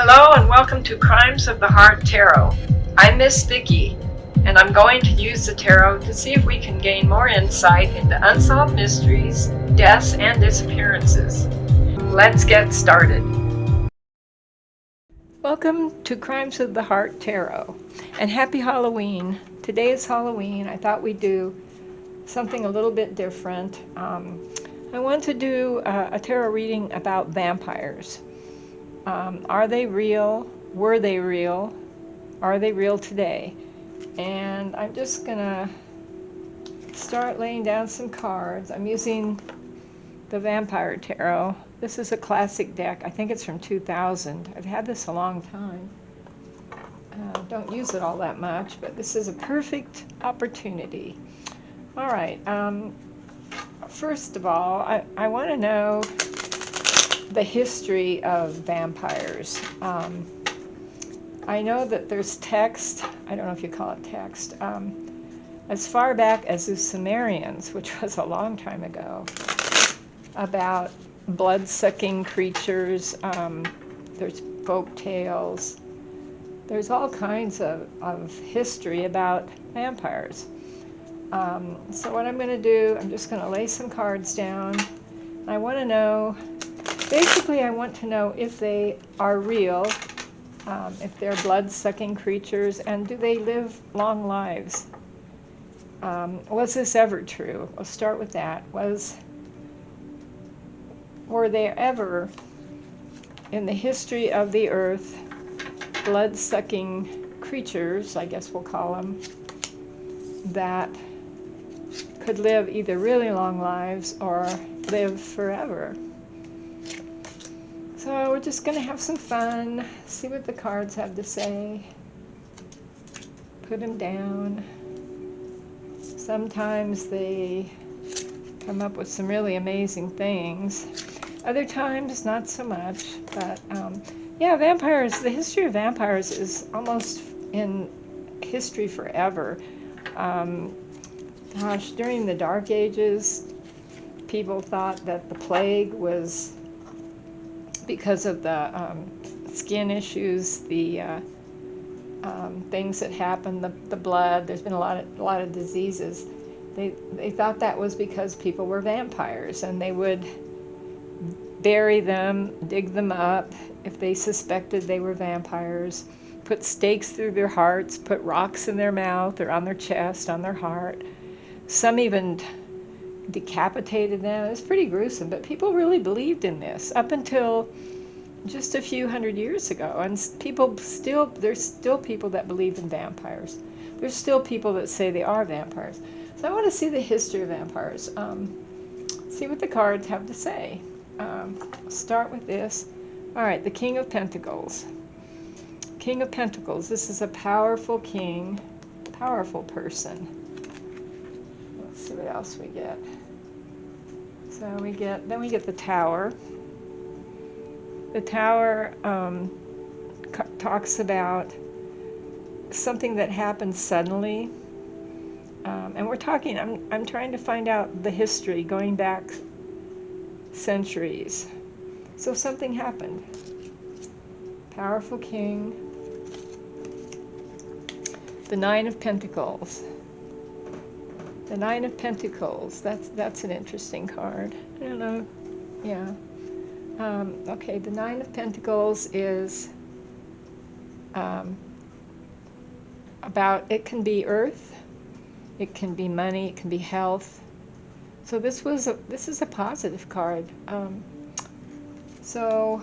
Hello and welcome to Crimes of the Heart Tarot. I'm Miss Vicki, and I'm going to use the tarot to see if we can gain more insight into unsolved mysteries, deaths, and disappearances. Let's get started. Welcome to Crimes of the Heart Tarot, and happy Halloween. Today is Halloween. I thought we'd do something a little bit different. I want to do a tarot reading about vampires. Are they real? Were they real? Are they real today? And I'm just gonna start laying down some cards. I'm using the Vampire Tarot. This is a classic deck. I think it's from 2000. I've had this a long time. Don't use it all that much, but this is a perfect opportunity. All right. First of all, I want to know the history of vampires. I know that there's text, I don't know if you call it text, as far back as the Sumerians, which was a long time ago, about blood-sucking creatures. There's folk tales. There's all kinds of history about vampires. So what I'm going to do, I'm just going to lay some cards down. I want to know, basically I want to know if they are real, if they're blood-sucking creatures, and do they live long lives? Was this ever true? We'll start with that. Were there ever, in the history of the earth, blood-sucking creatures, I guess we'll call them, that could live either really long lives or live forever? So we're just going to have some fun, see what the cards have to say, put them down. Sometimes they come up with some really amazing things. Other times, not so much. But yeah, vampires, the history of vampires is almost in history forever. Gosh, during the Dark Ages, people thought that the plague was because of the skin issues, the things that happened, the blood. There's been a lot of diseases. They thought that was because people were vampires, and they would bury them, dig them up if they suspected they were vampires, put stakes through their hearts, put rocks in their mouth or on their chest, on their heart. Some even decapitated them. It was pretty gruesome, but people really believed in this up until just a few hundred years ago, and there's still people that believe in vampires. There's still people that say they are vampires. So I want to see the history of vampires, see what the cards have to say. Start with this. All right, the King of Pentacles. King of Pentacles, this is a powerful king, powerful person. Let's see what else we get. So we get the Tower. The Tower talks about something that happened suddenly, and we're talking. I'm trying to find out the history going back centuries. So something happened. Powerful king. The Nine of Pentacles. The Nine of Pentacles. That's an interesting card. I don't know. Yeah. Okay, the Nine of Pentacles is about, it can be earth, it can be money, it can be health. So this is a positive card. So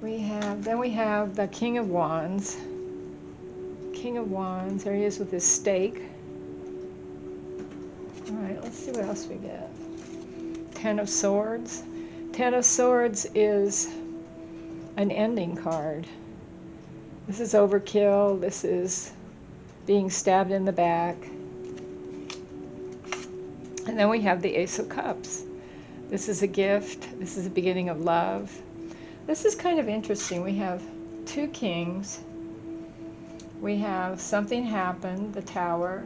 we have the King of Wands. King of Wands, there he is with his stake. All right, let's see what else we get. Ten of Swords. Ten of Swords is an ending card. This is overkill. This is being stabbed in the back. And then we have the Ace of Cups. This is a gift. This is the beginning of love. This is kind of interesting. We have two kings. We have something happened, the Tower.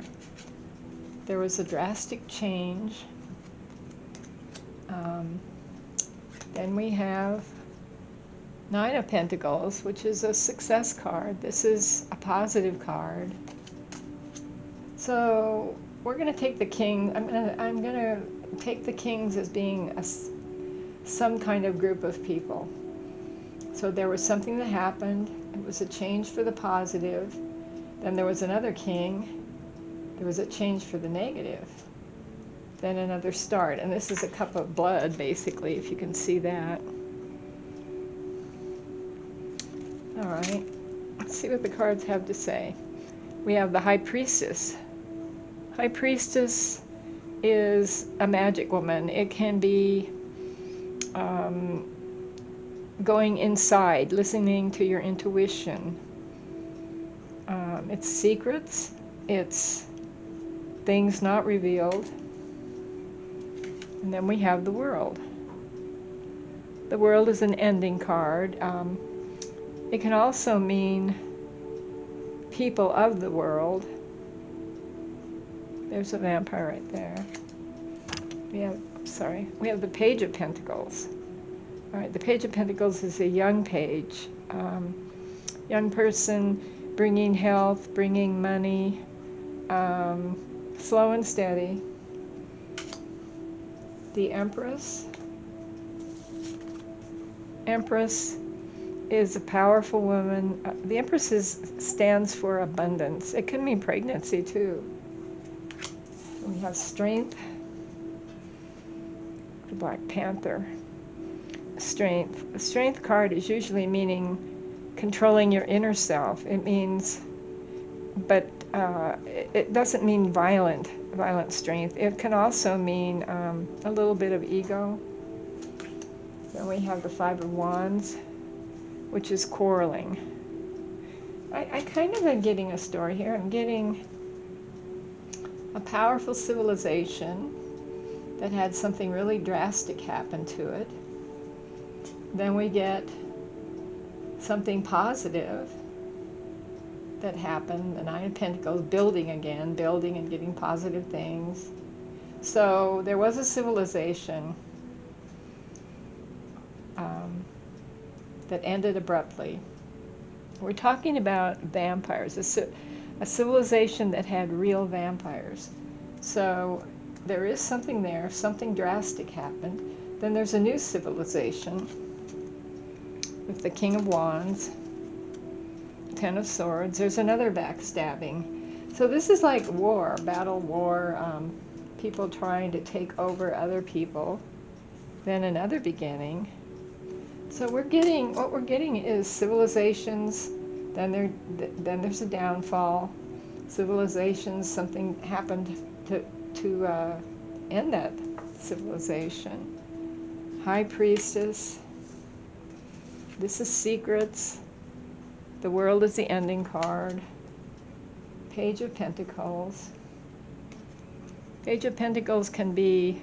There was a drastic change. Then we have Nine of Pentacles, which is a success card. This is a positive card. So we're going to take the king. I'm going to take the kings as being some kind of group of people. So there was something that happened. It was a change for the positive. Then there was another king. There was a change for the negative. Then another start. And this is a cup of blood, basically, if you can see that. All right. Let's see what the cards have to say. We have the High Priestess. High Priestess is a magic woman. It can be going inside, listening to your intuition. It's secrets. It's things not revealed. And then we have the World. The World is an ending card. It can also mean people of the world. There's a vampire right there. We have the Page of Pentacles. All right, the Page of Pentacles is a young page. Young person bringing health, bringing money, slow and steady. The Empress. Empress is a powerful woman. The Empress stands for abundance. It can mean pregnancy too. We have Strength. The Black Panther. Strength. The Strength card is usually meaning controlling your inner self. It means, but it doesn't mean violent strength. It can also mean a little bit of ego. Then we have the Five of Wands, which is quarreling. I kind of am getting a story here. I'm getting a powerful civilization that had something really drastic happen to it. Then we get something positive that happened, the Nine of Pentacles, building again, building and getting positive things. So there was a civilization that ended abruptly. We're talking about vampires, a civilization that had real vampires. So there is something there, something drastic happened. Then there's a new civilization with the King of Wands, Ten of Swords. There's another backstabbing. So this is like war, battle, war, people trying to take over other people. Then another beginning. So what we're getting is civilizations, then there's a downfall. Civilizations, something happened to end that civilization. High Priestess. This is secrets. The World is the ending card. Page of Pentacles. Page of Pentacles can be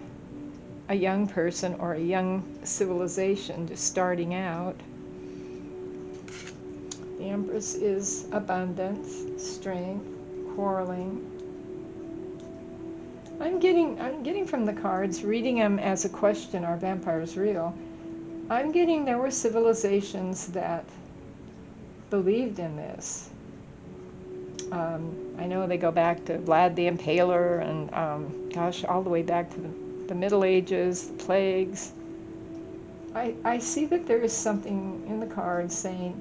a young person or a young civilization just starting out. The Empress is abundance, strength, quarreling. I'm getting from the cards, reading them as a question, are vampires real? I'm getting there were civilizations that believed in this. I know they go back to Vlad the Impaler and gosh, all the way back to the Middle Ages, the plagues. I see that there is something in the cards saying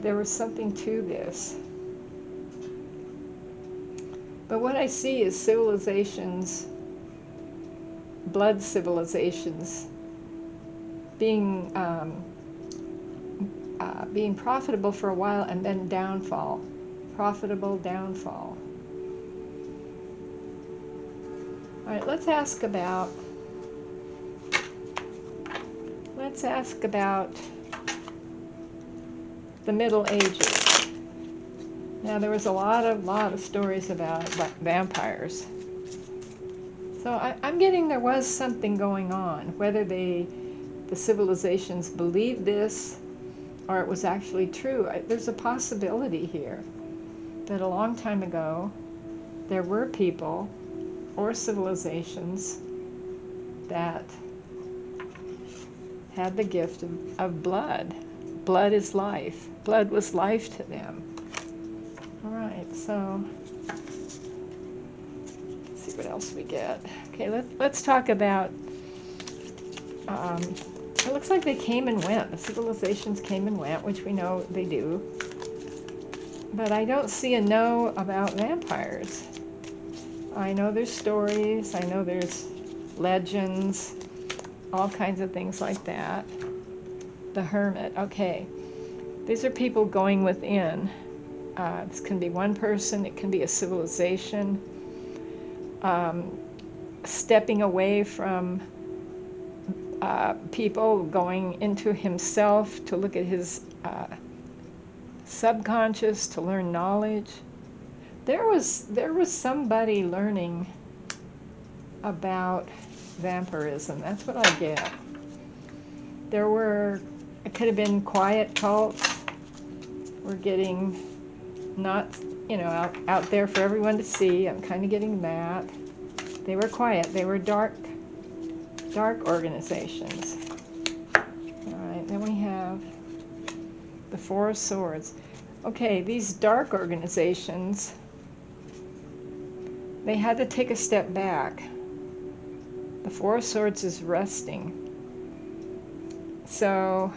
there was something to this. But what I see is civilizations, blood civilizations, being profitable for a while and then downfall. Profitable downfall. All right, let's ask about the Middle Ages. Now there was a lot of stories about vampires. So I'm getting there was something going on, whether the civilizations believed this or it was actually true. There's a possibility here that a long time ago there were people or civilizations that had the gift of blood. blood is life. Blood was life to them. All right, so let's see what else we get. Okay, let's talk about, it looks like they came and went. The civilizations came and went, which we know they do. But I don't see a no about vampires. I know there's stories, I know there's legends, all kinds of things like that. The hermit, okay. These are people going within. This can be one person, it can be a civilization. Stepping away from people, going into himself to look at his subconscious, to learn knowledge. There was somebody learning about vampirism. That's what I get. It could have been quiet cults. We're getting not, out there for everyone to see. I'm kind of getting that. They were quiet. They were dark organizations. All right, then we have the Four of Swords. Okay, these dark organizations, they had to take a step back. The Four of Swords is resting. So,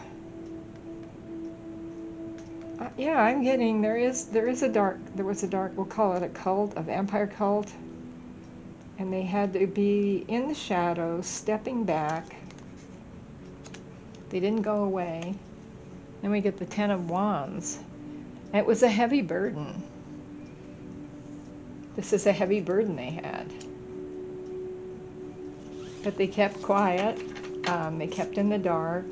yeah, I'm getting there was a dark, we'll call it a cult, a vampire cult, and they had to be in the shadows, stepping back. They didn't go away. Then we get the Ten of Wands. It was a heavy burden. This is a heavy burden they had. But they kept quiet. They kept in the dark.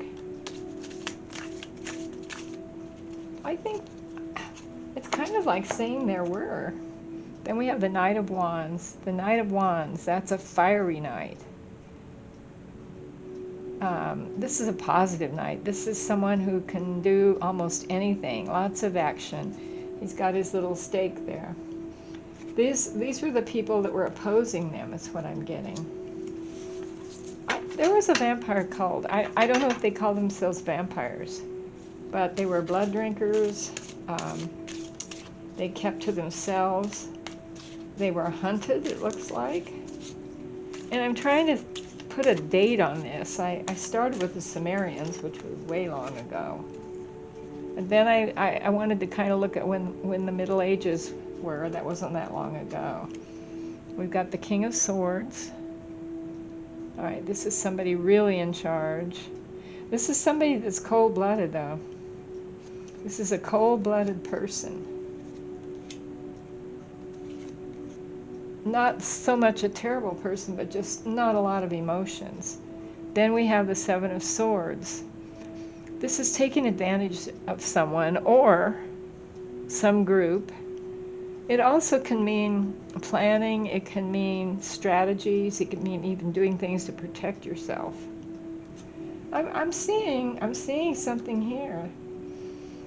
I think it's kind of like saying there were. Then we have the Knight of Wands. The Knight of Wands, that's a fiery knight. This is a positive knight. This is someone who can do almost anything. Lots of action. He's got his little stake there. These were the people that were opposing them, is what I'm getting. There was a vampire cult. I don't know if they call themselves vampires, but they were blood drinkers. They kept to themselves. They were hunted, it looks like. And I'm trying to put a date on this. I started with the Sumerians, which was way long ago. And then I wanted to kind of look at when the Middle Ages were. That wasn't that long ago. We've got the King of Swords. All right, this is somebody really in charge. This is somebody that's cold-blooded, though. This is a cold-blooded person. Not so much a terrible person, but just not a lot of emotions. Then we have the Seven of Swords. This is taking advantage of someone or some group. It also can mean planning, it can mean strategies, it can mean even doing things to protect yourself. I'm seeing something here.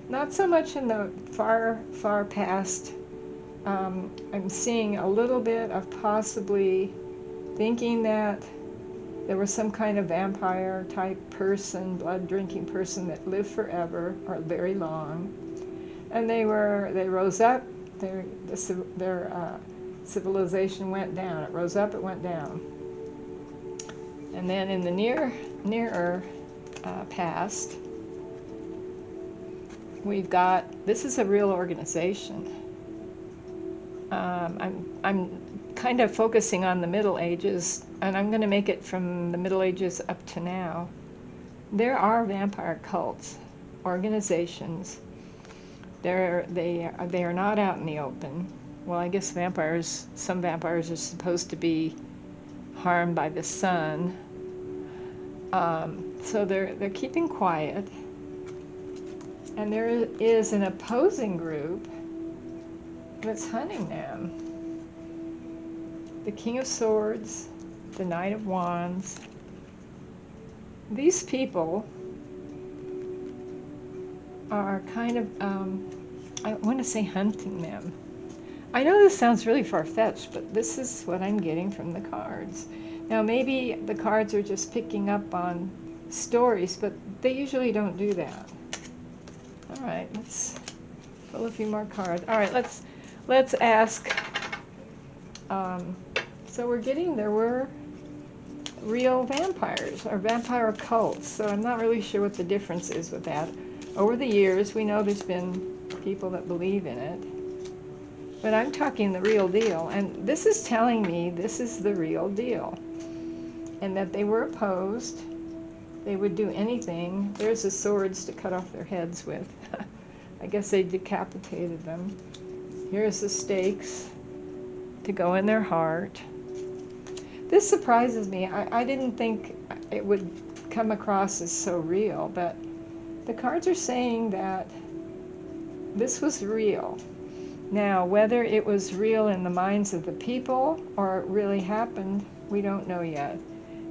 Not so much in the far past. I'm seeing a little bit of possibly thinking that there was some kind of vampire type person, blood drinking person that lived forever or very long, and they rose up. Their civilization went down. It rose up, it went down. And then in the nearer past, we've got, this is a real organization. I'm kind of focusing on the Middle Ages, and I'm going to make it from the Middle Ages up to now. There are vampire cults, organizations. They are not out in the open. Well, I guess some vampires are supposed to be harmed by the sun. So they're keeping quiet. And there is an opposing group that's hunting them. The King of Swords, the Knight of Wands. These people are kind of, I want to say hunting them. I know this sounds really far-fetched, but this is what I'm getting from the cards. Now maybe the cards are just picking up on stories, but they usually don't do that. All right, let's pull a few more cards. All right, let's ask. So we're getting there were real vampires or vampire cults. So I'm not really sure what the difference is with that. Over the years, we know there's been people that believe in it. But I'm talking the real deal. And this is telling me this is the real deal. And that they were opposed. They would do anything. There's the swords to cut off their heads with. I guess they decapitated them. Here's the stakes to go in their heart. This surprises me. I didn't think it would come across as so real, but the cards are saying that this was real. Now, whether it was real in the minds of the people or it really happened, we don't know yet.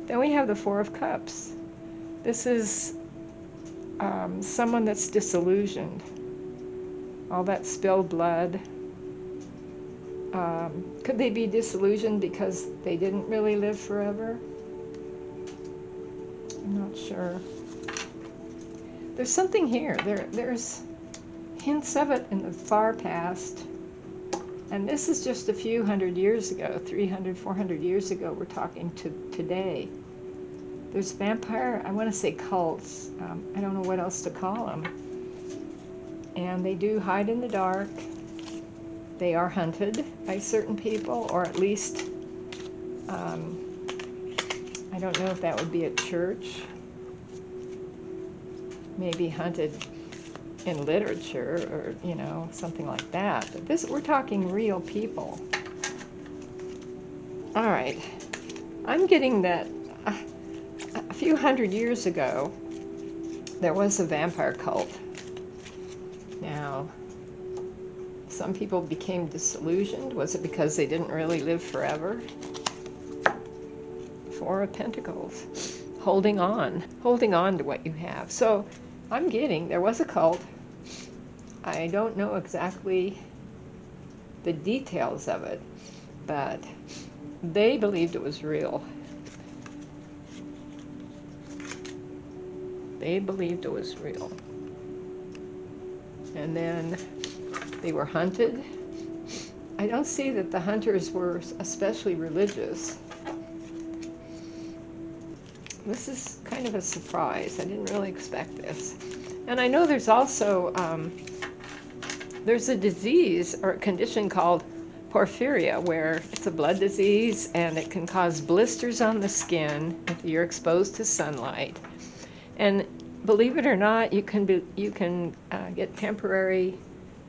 Then we have the Four of Cups. This is someone that's disillusioned. All that spilled blood. Could they be disillusioned because they didn't really live forever? I'm not sure. There's something here. There's hints of it in the far past. And this is just a few hundred years ago, 300, 400 years ago, we're talking to today. There's vampire, I want to say cults. I don't know what else to call them. And they do hide in the dark. They are hunted by certain people, or at least, I don't know if that would be a church. Maybe hunted in literature, or, you know, something like that. But this, we're talking real people. All right. I'm getting that a few hundred years ago, there was a vampire cult. Now, some people became disillusioned. Was it because they didn't really live forever? Four of Pentacles. Holding on to what you have. So I'm getting, there was a cult. I don't know exactly the details of it, but they believed it was real. They believed it was real. And then they were hunted. I don't see that the hunters were especially religious. This is kind of a surprise. I didn't really expect this. And I know there's also, there's a disease or a condition called porphyria, where it's a blood disease and it can cause blisters on the skin if you're exposed to sunlight. And believe it or not, you can get temporary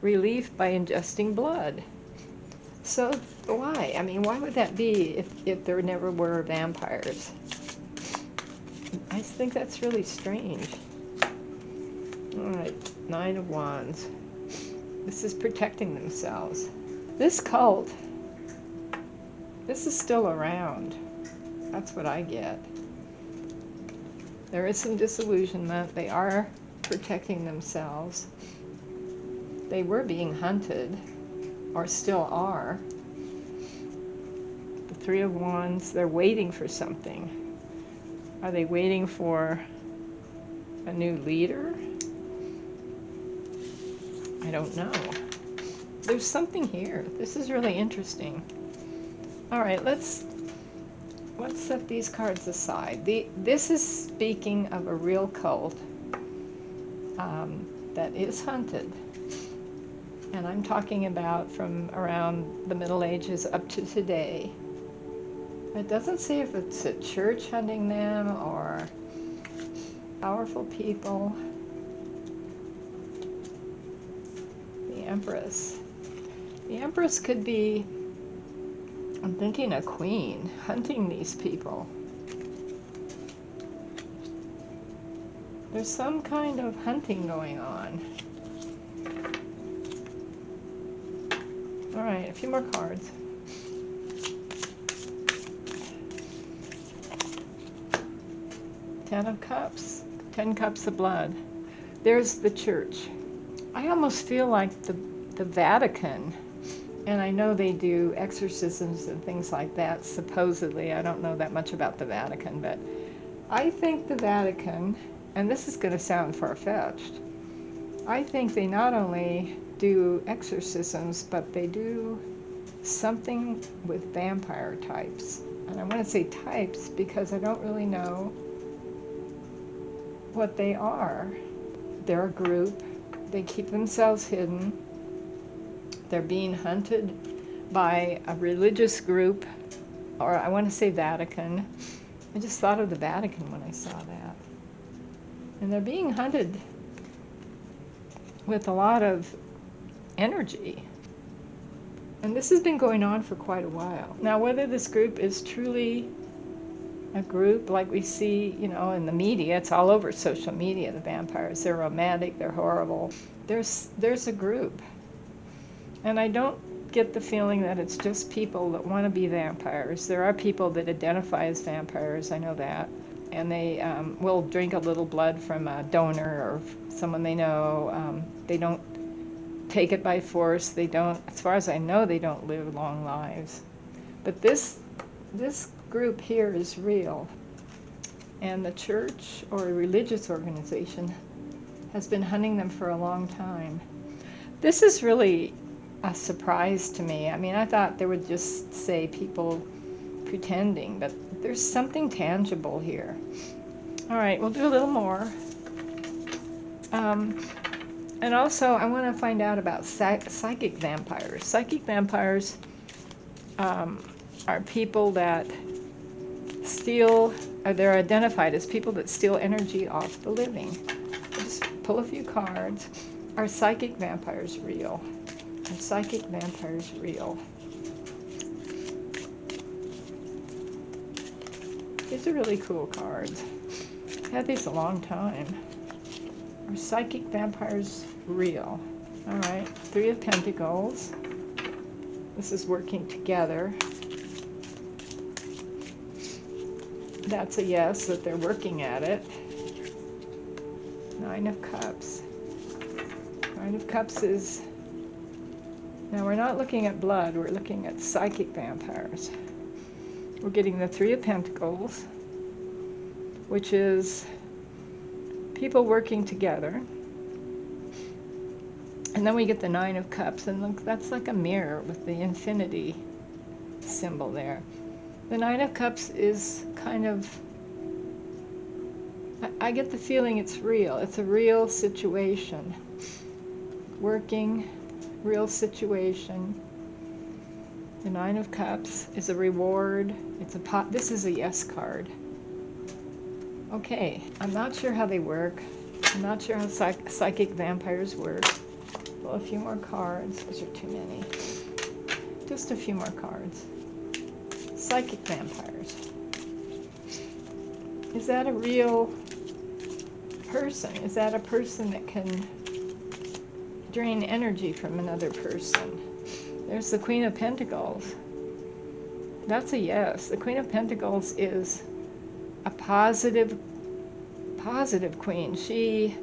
relief by ingesting blood. So why? I mean, why would that be if there never were vampires? I think that's really strange. All right, Nine of Wands. This is protecting themselves. This cult, this is still around. That's what I get. There is some disillusionment. They are protecting themselves. They were being hunted, or still are. The Three of Wands, they're waiting for something. Are they waiting for a new leader? I don't know. There's something here. This is really interesting. All right, let's set these cards aside. This is speaking of a real cult that is hunted. And I'm talking about from around the Middle Ages up to today. It doesn't say if it's a church hunting them or powerful people. The Empress. The Empress could be, I'm thinking, a queen hunting these people. There's some kind of hunting going on. All right, a few more cards. Ten of Cups, 10 cups of blood. There's the church. I almost feel like the Vatican, and I know they do exorcisms and things like that, supposedly. I don't know that much about the Vatican, but I think the Vatican, and this is going to sound far-fetched, I think they not only do exorcisms, but they do something with vampire types. And I want to say types because I don't really know what they are. They're a group. They keep themselves hidden. They're being hunted by a religious group, or I want to say Vatican. I just thought of the Vatican when I saw that. And they're being hunted with a lot of energy. And this has been going on for quite a while. Now, whether this group is truly a group like we see, in the media, it's all over social media, the vampires. They're romantic, they're horrible. There's a group. And I don't get the feeling that it's just people that want to be vampires. There are people that identify as vampires, I know that. And they will drink a little blood from a donor or someone they know. They don't take it by force. They don't, as far as I know, they don't live long lives. But this group here is real. And the church or a religious organization has been hunting them for a long time. This is really a surprise to me. I mean, I thought they would just say people pretending, but there's something tangible here. All right, we'll do a little more. And also, I want to find out about psychic vampires. Psychic vampires are people that steal, or they're identified as people that steal energy off the living. Just pull a few cards. Are psychic vampires real? Are psychic vampires real? These are really cool cards. I've had these a long time. Are psychic vampires real? All right, Three of Pentacles. This is working together. That's a yes, that they're working at it. Nine of Cups. Nine of Cups is, now we're not looking at blood, we're looking at psychic vampires. We're getting the Three of Pentacles, which is people working together. And then we get the Nine of Cups, and look, that's like a mirror with the infinity symbol there. The Nine of Cups is kind of, I get the feeling it's real. It's a real situation. Working, real situation. The Nine of Cups is a reward. It's a pot. This is a yes card. Okay, I'm not sure how they work. I'm not sure how psychic vampires work. Well, a few more cards. Those are too many. Just a few more cards. Psychic vampires. Is that a real person? Is that a person that can drain energy from another person? There's the Queen of Pentacles. That's a yes. The Queen of Pentacles is a positive queen. She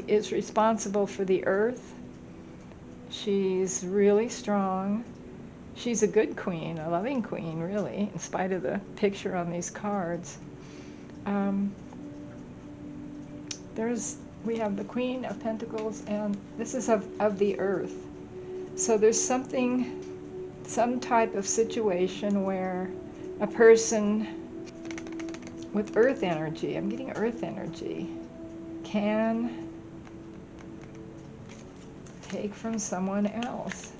is responsible for the earth. She's really strong. She's a good queen, a loving queen, really, in spite of the picture on these cards. We have the Queen of Pentacles, and this is of the earth. So there's some type of situation where a person with earth energy, I'm getting earth energy, can take from someone else.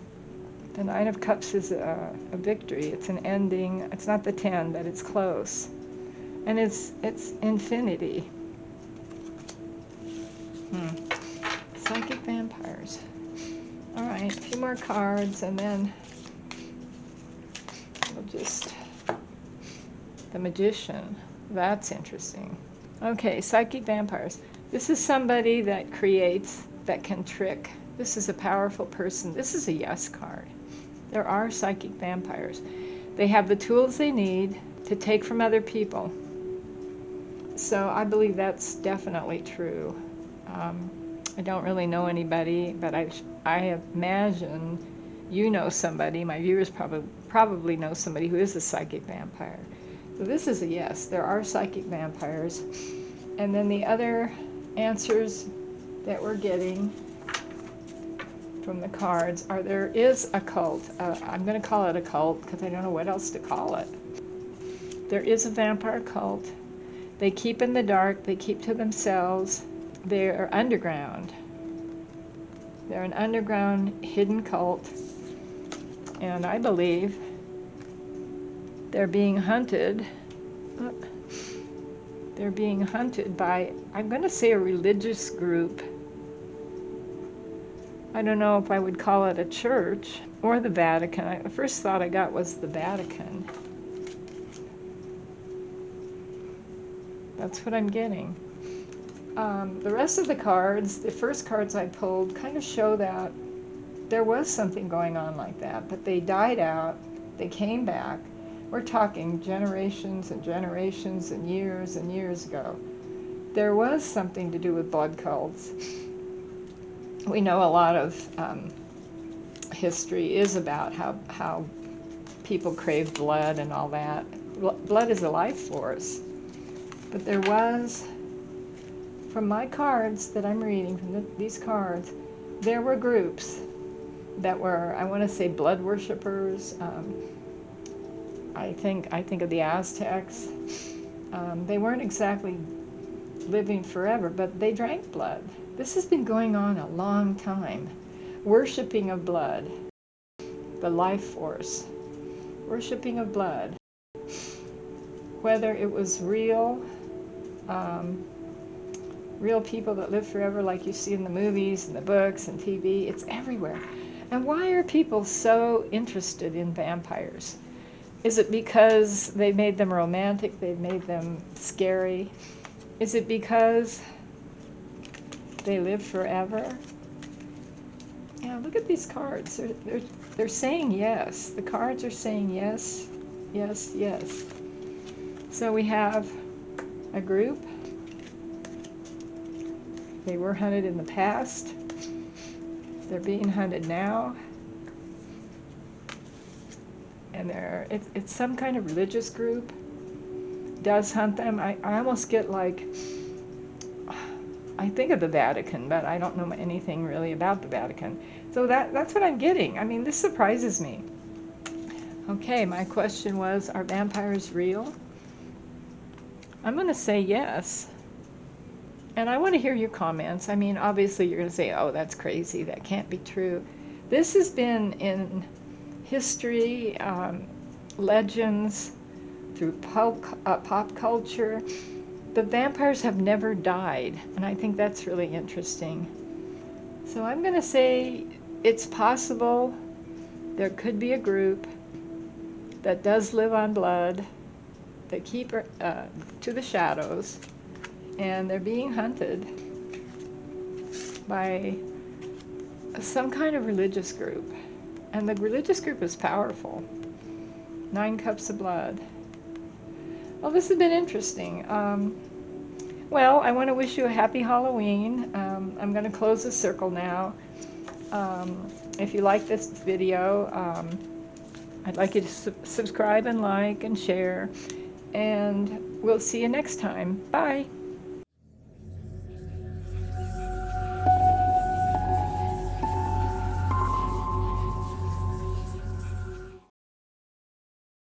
The Nine of Cups is a victory. It's an ending. It's not the 10, but it's close. And it's infinity. Psychic vampires. All right, a few more cards, and then we'll just... The Magician. That's interesting. Okay, psychic vampires. This is somebody that creates, that can trick. This is a powerful person. This is a yes card. There are psychic vampires. They have the tools they need to take from other people. So I believe that's definitely true. I don't really know anybody, but I imagine you know somebody. My viewers probably know somebody who is a psychic vampire. So this is a yes. There are psychic vampires. And then the other answers that we're getting from the cards are there is a cult. I'm going to call it a cult because I don't know what else to call it. There is a vampire cult. They keep in the dark. They keep to themselves. They're underground. They're an underground hidden cult. And I believe they're being hunted. They're being hunted by, I'm going to say, a religious group. I don't know if I would call it a church or the Vatican. The first thought I got was the Vatican. That's what I'm getting. The rest of the cards, the first cards I pulled, kind of show that there was something going on like that, but they died out, they came back. We're talking generations and generations and years ago. There was something to do with blood cults. We know a lot of history is about how people crave blood and all that. Blood is a life force. But there was, from my cards that I'm reading, from these cards, there were groups that were, I want to say, blood worshippers. I think of the Aztecs. They weren't exactly living forever, but they drank blood. This has been going on a long time. Worshipping of blood, the life force. Worshipping of blood. Whether it was real people that live forever like you see in the movies and the books and TV, it's everywhere. And why are people so interested in vampires? Is it because they made them romantic, they made them scary? Is it because they live forever? Yeah, look at these cards. They're saying yes. The cards are saying yes, yes, yes. So we have a group. They were hunted in the past. They're being hunted now. And it's some kind of religious group does hunt them. I almost get like, I think of the Vatican, but I don't know anything really about the Vatican. So that's what I'm getting. I mean, this surprises me. Okay, my question was, are vampires real? I'm going to say yes. And I want to hear your comments. I mean, obviously you're going to say, oh, that's crazy. That can't be true. This has been in history, legends, through pop culture. The vampires have never died, and I think that's really interesting. So I'm going to say it's possible there could be a group that does live on blood, that keep to the shadows, and they're being hunted by some kind of religious group. And the religious group is powerful. 9 cups of blood. Well, this has been interesting. Well, I want to wish you a happy Halloween. I'm going to close the circle now. If you like this video, I'd like you to subscribe and like and share. And we'll see you next time. Bye.